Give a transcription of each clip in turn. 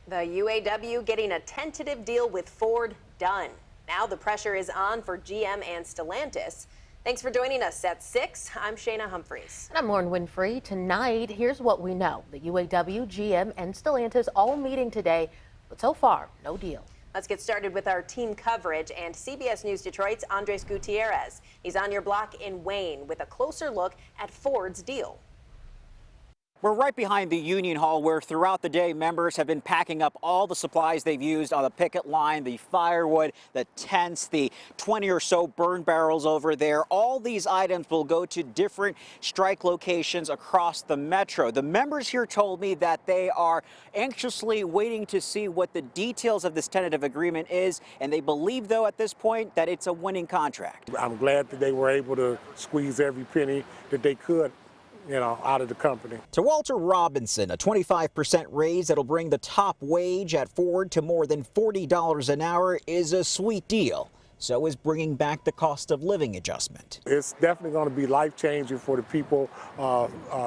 The UAW getting a tentative deal with Ford done. Now the pressure is on for GM and Stellantis. Thanks for joining us at 6. I'm Shayna Humphreys. And I'm Lauren Winfrey. Tonight, here's what we know. The UAW, GM, and Stellantis all meeting today, but so far, no deal. Let's get started with our team coverage and CBS News Detroit's Andres Gutierrez. He's on your block in Wayne with a closer look at Ford's deal. We're right behind the Union Hall, where throughout the day members have been packing up all the supplies they've used on the picket line, the firewood, the tents, the 20 or so burn barrels over there. All these items will go to different strike locations across the metro. The members here told me that they are anxiously waiting to see what the details of this tentative agreement is, and they believe, though, at this point that it's a winning contract. I'm glad that they were able to squeeze every penny that they could, out of the company. To Walter Robinson, a 25% raise that'll bring the top wage at Ford to more than $40 an hour is a sweet deal. So is bringing back the cost of living adjustment. It's definitely going to be life-changing for the people,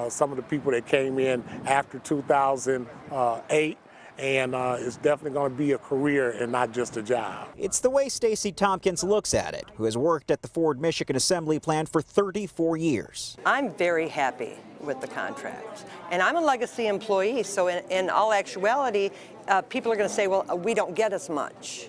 some of the people that came in after 2008. And it's definitely going to be a career and not just a job. It's the way Stacy Tompkins looks at it, who has worked at the Ford Michigan assembly plant for 34 years. I'm very happy with the contract. And I'm a legacy employee, so in all actuality, people are going to say, well, we don't get as much.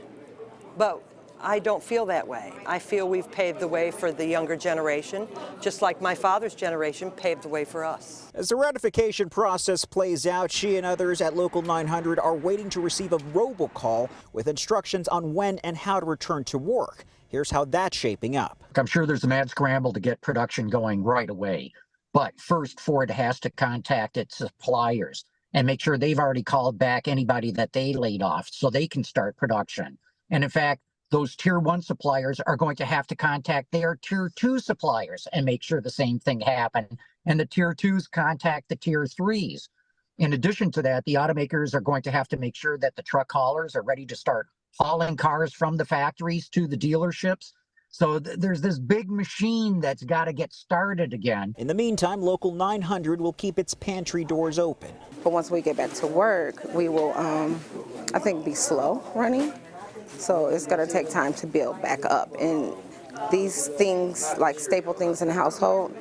But I don't feel that way. I feel we've paved the way for the younger generation, just like my father's generation paved the way for us. As the ratification process plays out, she and others at Local 900 are waiting to receive a robocall with instructions on when and how to return to work. Here's how that's shaping up. I'm sure there's a mad scramble to get production going right away. But first, Ford has to contact its suppliers and make sure they've already called back anybody that they laid off so they can start production. And in fact, those Tier 1 suppliers are going to have to contact their Tier 2 suppliers and make sure the same thing happens. And the Tier 2s contact the Tier 3s. In addition to that, the automakers are going to have to make sure that the truck haulers are ready to start hauling cars from the factories to the dealerships. So there's this big machine that's got to get started again. In the meantime, Local 900 will keep its pantry doors open. But once we get back to work, we will, I think, be slow running. So it's going to take time to build back up. And these things, like staple things in the household,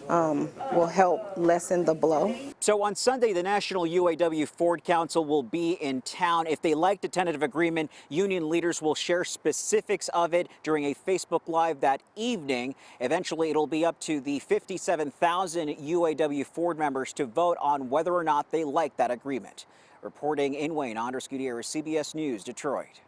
will help lessen the blow. So on Sunday, the National UAW Ford Council will be in town. If they like the tentative agreement, union leaders will share specifics of it during a Facebook Live that evening. Eventually, it'll be up to the 57,000 UAW Ford members to vote on whether or not they like that agreement. Reporting in Wayne, Andres Gutierrez, CBS News, Detroit.